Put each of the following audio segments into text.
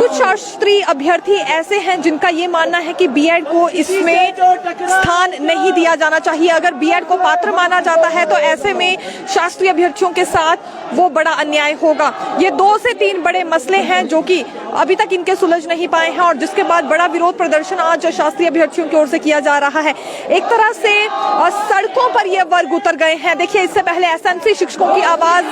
कुछ शास्त्री अभ्यर्थी ऐसे हैं जिनका ये मानना है कि बीएड को इसमें स्थान नहीं दिया जाना चाहिए। अगर बीएड को पात्र माना जाता है तो ऐसे में शास्त्री अभ्यर्थियों के साथ वो बड़ा अन्याय होगा। ये 2 से 3 बड़े मसले हैं जो कि अभी तक इनके सुलझ नहीं पाए हैं और जिसके बाद बड़ा विरोध प्रदर्शन आज शास्त्री अभ्यर्थियों की ओर से किया जा रहा है। एक तरह से सड़कों पर ये वर्ग उतर गए हैं। देखिए, इससे पहले एसएनसी शिक्षकों की आवाज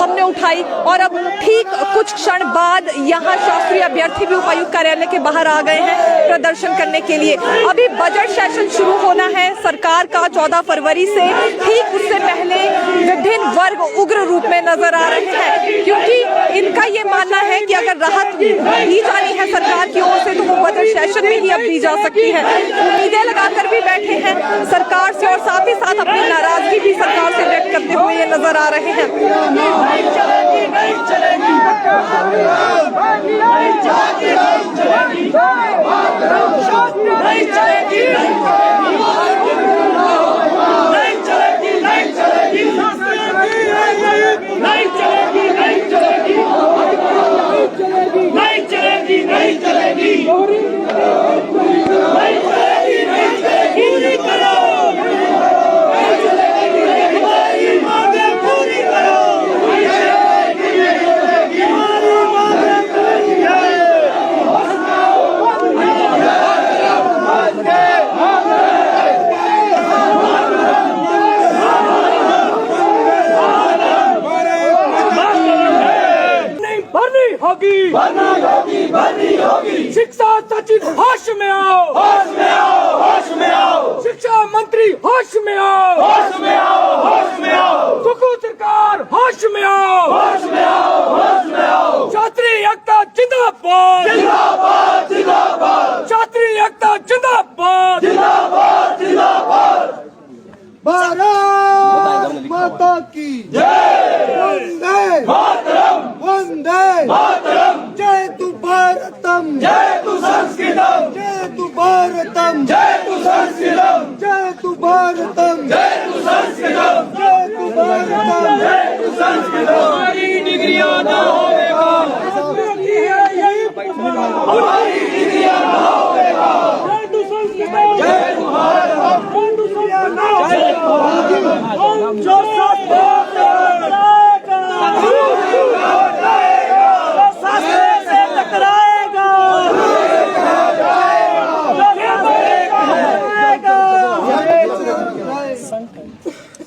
हमने उठाई और अब ठीक कुछ क्षण बाद यहाँ शास्त्री अभ्यर्थी भी उपायुक्त कार्यालय के बाहर आ गए हैं प्रदर्शन करने के लिए। अभी बजट सेशन शुरू होना है सरकार का 14 फरवरी से, ठीक उससे पहले विभिन्न वर्ग उग्र रूप में नजर आ रहे हैं क्योंकि इनका ये मानना है कि अगर राहत दी जानी है सरकार की ओर से तो वो बजट सेशन में ही अब दी जा सकती है। उम्मीदें लगाकर भी बैठे हैं सरकार से और साथ ही साथ अपनी नाराजगी भी सरकार से व्यक्त करते हुए ये नजर आ रहे हैं। भरनी होगी। शिक्षा सचिव होश में आओ, होश में आओ, होश में आओ। शिक्षा मंत्री होश में आओ, होश में आओ, होश में आओ। सुकू सरकार होश में आओ, होश में आओ, होश में आओ। छात्री एकता जिंदाबाद, जिंदाबाद, जिंदाबाद। छात्री एकता जिंदाबाद, जिंदाबाद, जिंदाबाद। भारत माता की जय। वंदे मातरम, वंदे मातरम। जय तु भारतम, जय तु संस्कृतम। जय तु भारतम, जय तु संस्कृतम। जय तु भारतम, जय तु संस्कृतम। जय तु भारतम, जय तु संस्कृतम। हमारी डिग्रियां ना होएगा, हमारी डिग्रियां ना होएगा। जय तु संस्कृतम, जय तु भारतम, जय तु संस्कृतम। जय तु भारतम, जो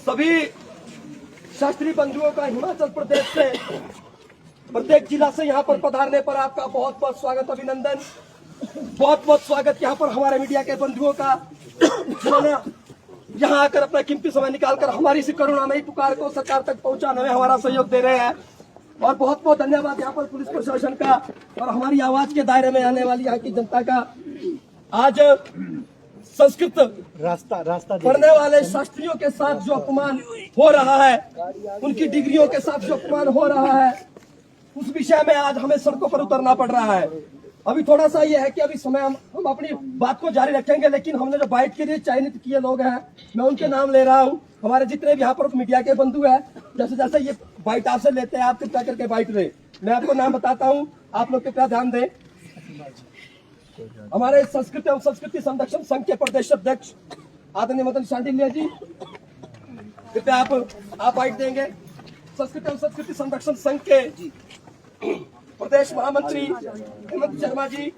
सभी शास्त्री बंधुओं का हिमाचल प्रदेश से प्रत्येक जिला से यहाँ पर पधारने पर आपका बहुत बहुत स्वागत, अभिनंदन। बहुत बहुत स्वागत यहाँ पर हमारे मीडिया के बंधुओं का, जिन्होंने यहाँ आकर अपना कीमती समय निकालकर हमारी इस करुणामयी पुकार को सरकार तक पहुँचाने में हमारा सहयोग दे रहे हैं। और बहुत बहुत धन्यवाद यहाँ पर पुलिस प्रशासन का और हमारी आवाज के दायरे में आने वाली यहाँ की जनता का। आज संस्कृत रास्ता पढ़ने वाले शास्त्रियों के साथ जो अपमान हो रहा है, उनकी डिग्रियों के साथ जो अपमान हो रहा है, उस विषय में आज हमें सड़कों पर उतरना पड़ रहा है। अभी थोड़ा सा ये है कि अभी समय हम अपनी बात को जारी रखेंगे, लेकिन हमने जो बाइट के लिए चयनित किए लोग हैं, मैं उनके नाम ले रहा हूँ। हमारे जितने भी यहाँ पर मीडिया के बंधु हैं, जैसे जैसे ये बाइट आपसे लेते हैं, आप कृपया करके बाइट लें। मैं आपको नाम बताता हूँ, आप लोग कृपया ध्यान दें। हमारे संस्कृत एवं संस्कृति संरक्षण संघ के प्रदेश अध्यक्ष आदरणीय मदन शांडिल्य जी, कृपया आप बाइट देंगे। संस्कृत एवं संस्कृति संरक्षण संघ के प्रदेश महामंत्री हेमंत शर्मा जी,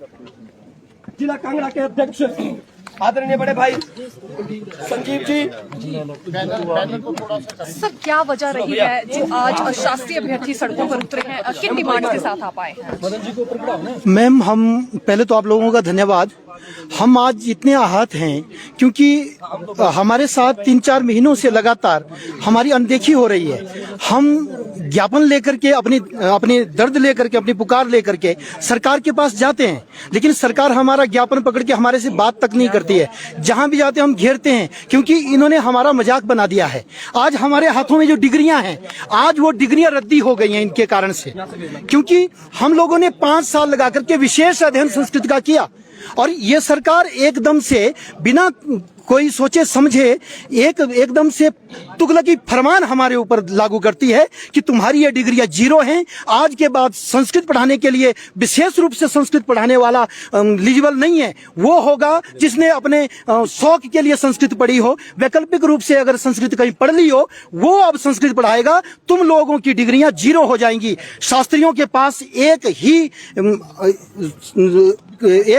जिला कांगड़ा के अध्यक्ष आदरणीय बड़े भाई संजीव जी। सर, क्या वजह रही है जो आज शास्त्री अभ्यर्थी सड़कों पर उतरे हैं? किन डिमांड के साथ आप आए हैं? मैम, हम पहले तो आप लोगों का धन्यवाद। हम आज इतने आहत हैं क्योंकि हमारे साथ 3-4 महीनों से लगातार हमारी अनदेखी हो रही है। हम ज्ञापन लेकर के अपनी दर्द लेकर के, अपनी पुकार लेकर के सरकार के पास जाते हैं, लेकिन सरकार हमारा ज्ञापन पकड़ के हमारे से बात तक नहीं करती है। जहां भी जाते हैं हम घेरते हैं क्योंकि इन्होंने हमारा मजाक बना दिया है। आज हमारे हाथों में जो डिग्रियां हैं, आज वो डिग्रियां रद्दी हो गई हैं इनके कारण से, क्योंकि हम लोगों ने 5 साल लगा करके विशेष अध्ययन संस्कृत का किया और ये सरकार एकदम से बिना कोई सोचे समझे एकदम से तुगलकी फरमान हमारे ऊपर लागू करती है कि तुम्हारी ये डिग्रियां जीरो हैं। आज के बाद संस्कृत पढ़ाने के लिए विशेष रूप से संस्कृत पढ़ाने वाला एलिजिबल नहीं है। वो होगा जिसने अपने शौक के लिए संस्कृत पढ़ी हो। वैकल्पिक रूप से अगर संस्कृत कहीं पढ़ ली हो, वो अब संस्कृत पढ़ाएगा। तुम लोगों की डिग्रियां जीरो हो जाएंगी। शास्त्रियों के पास एक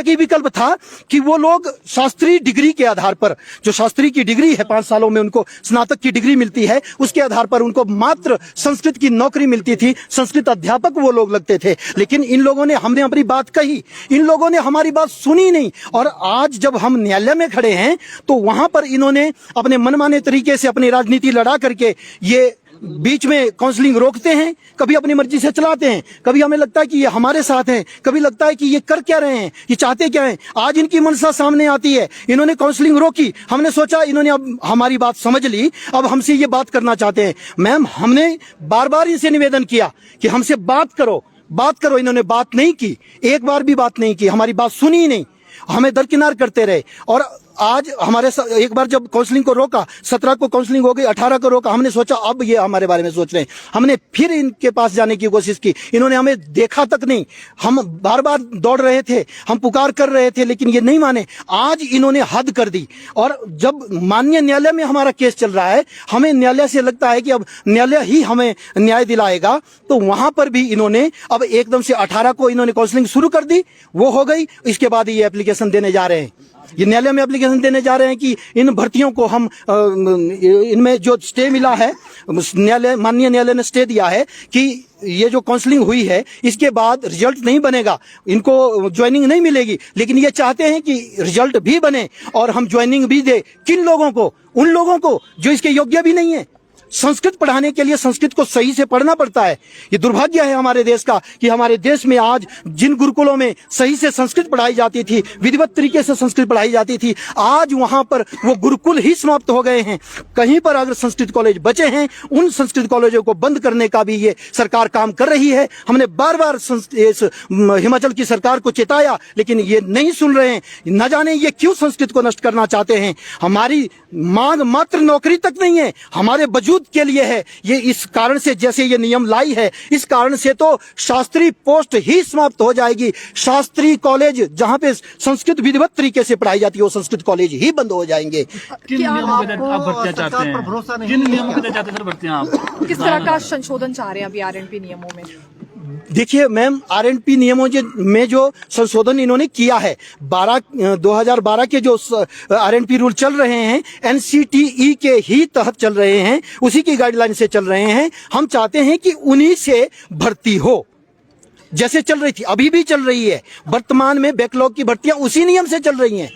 ही विकल्प था कि वो लोग शास्त्रीय डिग्री के आधार पर, जो शास्त्री की डिग्री है 5 सालों में उनको स्नातक की डिग्री मिलती है, उसके आधार पर उनको मात्र संस्कृत की नौकरी मिलती थी। संस्कृत अध्यापक वो लोग लगते थे। लेकिन इन लोगों ने, हमने अपनी बात कही, इन लोगों ने हमारी बात सुनी नहीं। और आज जब हम न्यायालय में खड़े हैं तो वहां पर इन्होंने अपने मनमाने तरीके से अपनी राजनीति लड़ा करके ये बीच में काउंसलिंग रोकते हैं, कभी अपनी मर्जी से चलाते हैं। कभी हमें लगता है कि ये हमारे साथ हैं, कभी लगता है कि ये कर क्या रहे हैं, ये चाहते क्या हैं। आज इनकी मंशा सामने आती है। इन्होंने काउंसलिंग रोकी, हमने सोचा इन्होंने अब हमारी बात समझ ली, अब हमसे ये बात करना चाहते हैं। मैम, हमने बार बार इनसे निवेदन किया कि हमसे बात करो, बात करो। इन्होंने बात नहीं की, एक बार भी बात नहीं की, हमारी बात सुनी ही नहीं, हमें दरकिनार करते रहे। और आज हमारे एक बार जब काउंसलिंग को रोका, 17 को काउंसलिंग हो गई, 18 को रोका, हमने सोचा अब ये हमारे बारे में सोच रहे हैं। हमने फिर इनके पास जाने की कोशिश की, इन्होंने हमें देखा तक नहीं। हम बार बार दौड़ रहे थे, हम पुकार कर रहे थे, लेकिन ये नहीं माने। आज इन्होंने हद कर दी। और जब माननीय न्यायालय में हमारा केस चल रहा है, हमें न्यायालय से लगता है कि अब न्यायालय ही हमें न्याय दिलाएगा, तो वहां पर भी इन्होंने अब एकदम से 18 को इन्होंने काउंसलिंग शुरू कर दी, वो हो गई। इसके बाद ये एप्लीकेशन देने जा रहे हैं, ये न्यायालय में एप्लीकेशन देने जा रहे हैं कि इन भर्तियों को हम, इनमें जो स्टे मिला है, न्यायालय, माननीय न्यायालय ने स्टे दिया है कि ये जो काउंसलिंग हुई है इसके बाद रिजल्ट नहीं बनेगा, इनको ज्वाइनिंग नहीं मिलेगी। लेकिन ये चाहते हैं कि रिजल्ट भी बने और हम ज्वाइनिंग भी दे। किन लोगों को? उन लोगों को जो इसके योग्य भी नहीं है। संस्कृत पढ़ाने के लिए संस्कृत को सही से पढ़ना पड़ता है। ये दुर्भाग्य है हमारे देश का कि हमारे देश में आज जिन गुरुकुलों में सही से संस्कृत पढ़ाई जाती थी, विधिवत तरीके से संस्कृत पढ़ाई जाती थी, आज वहां पर वो गुरुकुल ही समाप्त हो गए हैं। कहीं पर अगर संस्कृत कॉलेज बचे हैं, उन संस्कृत कॉलेजों को बंद करने का भी ये सरकार काम कर रही है। हमने बार बार हिमाचल की सरकार को चेताया, लेकिन ये नहीं सुन रहे हैं। न जाने ये क्यों संस्कृत को नष्ट करना चाहते हैं। हमारी मांग मात्र नौकरी तक नहीं है, हमारे वजूद के लिए है। ये इस कारण से, जैसे ये नियम लाई है, इस कारण से तो शास्त्री पोस्ट ही समाप्त हो जाएगी। शास्त्री कॉलेज जहां पे संस्कृत विधिवत तरीके से पढ़ाई जाती है, वो संस्कृत कॉलेज ही बंद हो जाएंगे। किन नियमों के तहत आप भर्तियां चाहते हैं? किन नियमों के तहत चाहते हैं भर्तियां आप? किस तरह का संशोधन चाह रहे हैं अभी आरएनपी नियमों में? देखिए मैम, आरएनपी नियमों में जो संशोधन इन्होंने किया है, 2012 के जो आरएनपी रूल चल रहे हैं, एनसीटीई के ही तहत चल रहे हैं, उसी की गाइडलाइन से चल रहे हैं। हम चाहते हैं कि उन्हीं से भर्ती हो, जैसे चल रही थी, अभी भी चल रही है। वर्तमान में बैकलॉग की भर्तियां उसी नियम से चल रही हैं।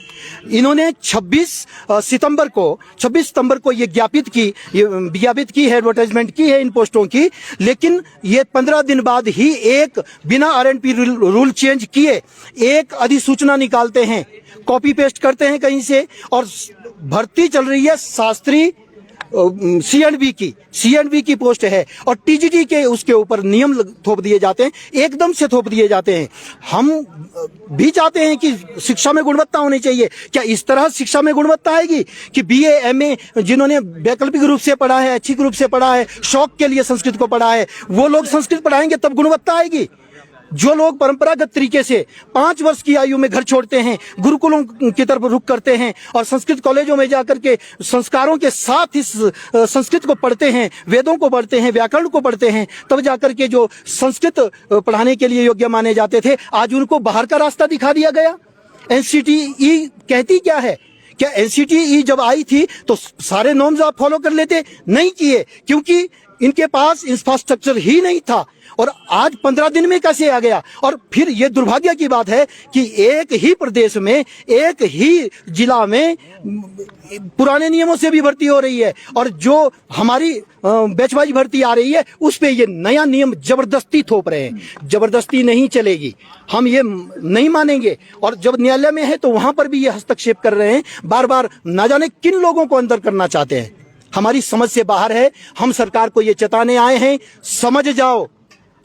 इन्होंने 26 सितंबर को ये विज्ञापित की है, एडवर्टाइजमेंट की है इन पोस्टों की। लेकिन ये 15 दिन बाद ही एक बिना आरएनपी रूल चेंज किए एक अधिसूचना निकालते हैं, कॉपी पेस्ट करते हैं कहीं से, और भर्ती चल रही है शास्त्री सीएंडबी की पोस्ट है, और टीजीटी के उसके ऊपर नियम थोप दिए जाते हैं, एकदम से थोप दिए जाते हैं। हम भी चाहते हैं कि शिक्षा में गुणवत्ता होनी चाहिए। क्या इस तरह शिक्षा में गुणवत्ता आएगी कि बीए एमए जिन्होंने वैकल्पिक रूप से पढ़ा है, अच्छी रूप से पढ़ा है, शौक के लिए संस्कृत को पढ़ा है, वो लोग संस्कृत पढ़ाएंगे तब गुणवत्ता आएगी? जो लोग परंपरागत तरीके से 5 वर्ष की आयु में घर छोड़ते हैं, गुरुकुलों की तरफ रुख करते हैं और संस्कृत कॉलेजों में जाकर के संस्कारों के साथ इस संस्कृत को पढ़ते हैं, वेदों को पढ़ते हैं, व्याकरण को पढ़ते हैं, तब जाकर के जो संस्कृत पढ़ाने के लिए योग्य माने जाते थे, आज उनको बाहर का रास्ता दिखा दिया गया। एनसीटीई कहती क्या है? क्या एनसीटीई जब आई थी तो सारे नॉर्म्स आप फॉलो कर लेते? नहीं किए, क्योंकि इनके पास इंफ्रास्ट्रक्चर ही नहीं था। और आज 15 दिन में कैसे आ गया? और फिर ये दुर्भाग्य की बात है कि एक ही प्रदेश में, एक ही जिला में पुराने नियमों से भी भर्ती हो रही है, और जो हमारी बैच वाइज भर्ती आ रही है उस पे ये नया नियम जबरदस्ती थोप रहे हैं। जबरदस्ती नहीं चलेगी, हम ये नहीं मानेंगे। और जब न्यायालय में है तो वहां पर भी ये हस्तक्षेप कर रहे हैं, बार बार ना जाने किन लोगों को अंदर करना चाहते हैं। हमारी समझ से बाहर है। हम सरकार को ये चेताने आए हैं, समझ जाओ।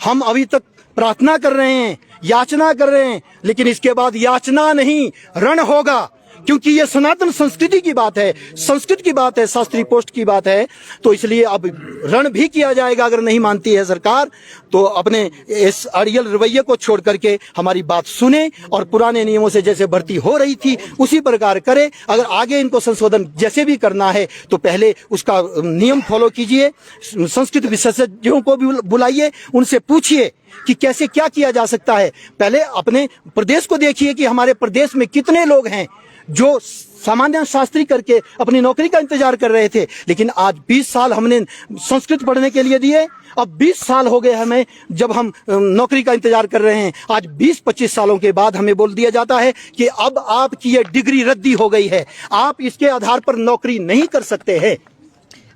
हम अभी तक प्रार्थना कर रहे हैं, याचना कर रहे हैं, लेकिन इसके बाद याचना नहीं, रण होगा। क्योंकि ये सनातन संस्कृति की बात है, संस्कृत की बात है, शास्त्री पोस्ट की बात है। तो इसलिए अब रण भी किया जाएगा। अगर नहीं मानती है सरकार तो अपने इस अड़ियल रवैये को छोड़ करके हमारी बात सुने और पुराने नियमों से जैसे भर्ती हो रही थी उसी प्रकार करे। अगर आगे इनको संशोधन जैसे भी करना है तो पहले उसका नियम फॉलो कीजिए। संस्कृत विशेषज्ञों को भी बुलाइए, उनसे पूछिए कि कैसे क्या किया जा सकता है। पहले अपने प्रदेश को देखिए कि हमारे प्रदेश में कितने लोग हैं जो सामान्य शास्त्री करके अपनी नौकरी का इंतजार कर रहे थे, लेकिन आज 20 साल हमने संस्कृत पढ़ने के लिए दिए। अब 20 साल हो गए हमें जब हम नौकरी का इंतजार कर रहे हैं। आज 20-25 सालों के बाद हमें बोल दिया जाता है कि अब आपकी ये डिग्री रद्दी हो गई है, आप इसके आधार पर नौकरी नहीं कर सकते हैं।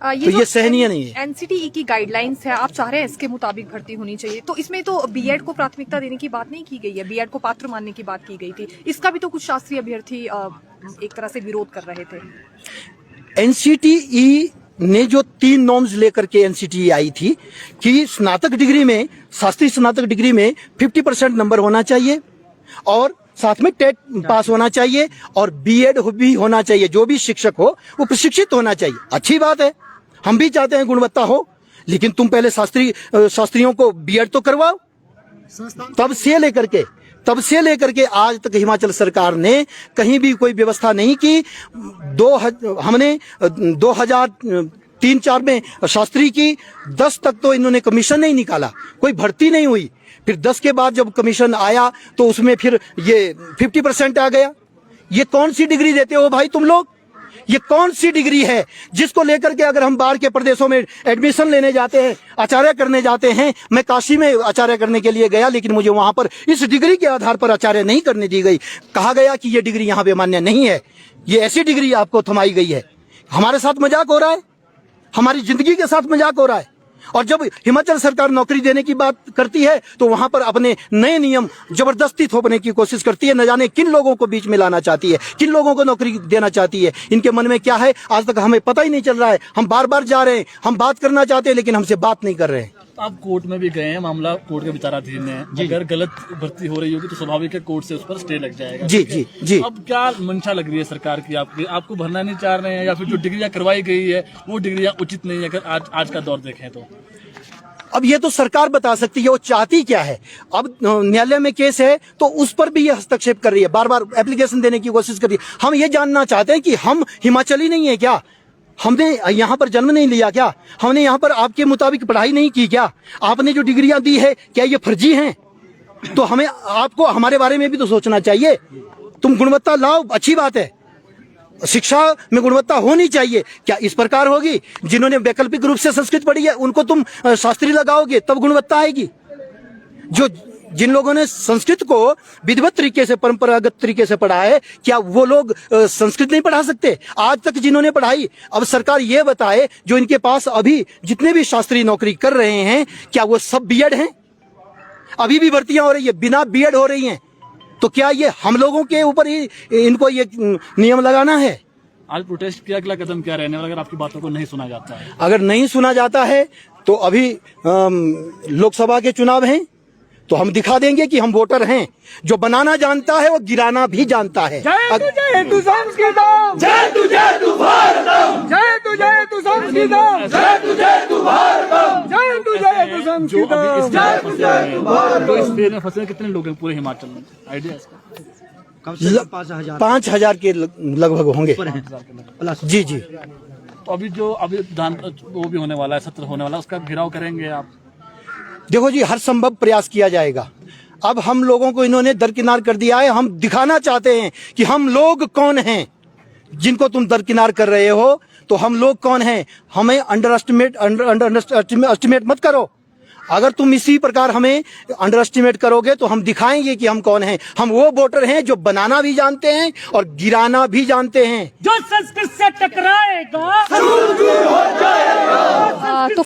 तो ये सहनीय नहीं है। एनसीटीई की गाइडलाइंस है, आप चाह रहे हैं इसके मुताबिक भर्ती होनी चाहिए, तो इसमें तो बीएड को प्राथमिकता देने की बात नहीं की गई है, बीएड को पात्र मानने की बात की गई थी। इसका भी तो कुछ शास्त्रीय अभ्यर्थी एक तरह से विरोध कर रहे थे। एनसीटीई ने जो 3 नॉर्म्स लेकर के एनसीटीई आई थी कि स्नातक डिग्री में, शास्त्रीय स्नातक डिग्री में 50% नंबर होना चाहिए और साथ में टेट पास होना चाहिए और बीएड भी होना चाहिए। जो भी शिक्षक हो वो प्रशिक्षित होना चाहिए। अच्छी बात है, हम भी चाहते हैं गुणवत्ता हो, लेकिन तुम पहले शास्त्रियों को बीएड तो करवाओ। तब से लेकर के आज तक हिमाचल सरकार ने कहीं भी कोई व्यवस्था नहीं की। हमने 2003-4 में शास्त्री की, 10 तक तो इन्होंने कमीशन नहीं निकाला, कोई भर्ती नहीं हुई। फिर 10 के बाद जब कमीशन आया तो उसमें फिर ये 50% आ गया। ये कौन सी डिग्री देते हो भाई तुम लोग? ये कौन सी डिग्री है जिसको लेकर के अगर हम बाहर के प्रदेशों में एडमिशन लेने जाते हैं, आचार्य करने जाते हैं। मैं काशी में आचार्य करने के लिए गया, लेकिन मुझे वहां पर इस डिग्री के आधार पर आचार्य नहीं करने दी गई। कहा गया कि ये डिग्री यहाँ पे मान्य नहीं है, ये ऐसी डिग्री आपको थमाई गई है। हमारे साथ मजाक हो रहा है, हमारी जिंदगी के साथ मजाक हो रहा है। और जब हिमाचल सरकार नौकरी देने की बात करती है तो वहां पर अपने नए नियम जबरदस्ती थोपने की कोशिश करती है। न जाने किन लोगों को बीच में लाना चाहती है, किन लोगों को नौकरी देना चाहती है। इनके मन में क्या है आज तक हमें पता ही नहीं चल रहा है। हम बार बार जा रहे हैं, हम बात करना चाहते हैं लेकिन हमसे बात नहीं कर रहे हैं। आप कोर्ट में भी गए हैं, मामला कोर्ट के विचाराधीन है। अगर गलत भर्ती हो रही होगी तो स्वाभाविक है कोर्ट से उस पर स्टे लग जाएगा। जी। अब क्या मंशा लग रही है सरकार की? आपको भरना नहीं चाह रहे हैं या फिर जो डिग्रियां करवाई गई है वो डिग्रियां उचित नहीं है? अगर आज का दौर देखें तो अब ये तो सरकार बता सकती है वो चाहती क्या है। अब न्यायालय में केस है तो उस पर भी ये हस्तक्षेप कर रही है, बार बार एप्लीकेशन देने की कोशिश कर रही है। हम ये जानना चाहते हैं कि हम हिमाचली नहीं है क्या? हमने यहाँ पर जन्म नहीं लिया क्या? हमने यहाँ पर आपके मुताबिक पढ़ाई नहीं की क्या? आपने जो डिग्रियां दी है क्या ये फर्जी हैं? तो हमें आपको हमारे बारे में भी तो सोचना चाहिए। तुम गुणवत्ता लाओ, अच्छी बात है, शिक्षा में गुणवत्ता होनी चाहिए। क्या इस प्रकार होगी? जिन्होंने वैकल्पिक रूप से संस्कृत पढ़ी है उनको तुम शास्त्री लगाओगे तब गुणवत्ता आएगी? जिन लोगों ने संस्कृत को विधिवत तरीके से, परंपरागत तरीके से पढ़ा है, क्या वो लोग संस्कृत नहीं पढ़ा सकते? आज तक जिन्होंने पढ़ाई, अब सरकार ये बताए जो इनके पास अभी जितने भी शास्त्री नौकरी कर रहे हैं क्या वो सब बीएड हैं? अभी भी भर्तियां हो रही है, बिना बीएड हो रही हैं। तो क्या ये हम लोगों के ऊपर ही इनको ये नियम लगाना है? आज प्रोटेस्ट किया, अगला कदम क्या रहने वाला अगर आपकी बातों को नहीं सुना जाता है? अगर नहीं सुना जाता है तो अभी लोकसभा के चुनाव हैं तो हम दिखा देंगे कि हम वोटर हैं। जो बनाना जानता है वो गिराना भी जानता है। जय तू संस्कृतम, जय तू भारतम, जय तू संस्कृतम, जय तू भारतम, जय तू संस्कृतम, जय तू भारतम। तो इस फेर में फंसे कितने लोग हैं पूरे हिमाचल में? आइडिया इसका? 5,000 के लगभग होंगे। जी। तो अभी वो भी होने वाला है, सत्र होने वाला है, उसका घेराव करेंगे आप? देखो जी, हर संभव प्रयास किया जाएगा। अब हम लोगों को इन्होंने दरकिनार कर दिया है। हम दिखाना चाहते हैं कि हम लोग कौन हैं। जिनको तुम दरकिनार कर रहे हो तो हम लोग कौन हैं, हमें अंडर एस्टिमेट मत करो। अगर तुम इसी प्रकार हमें अंडर एस्टिमेट करोगे तो हम दिखाएंगे कि हम कौन हैं। हम वो वोटर हैं जो बनाना भी जानते हैं और गिराना भी जानते हैं। जो संस्कृत से टकराएगा तो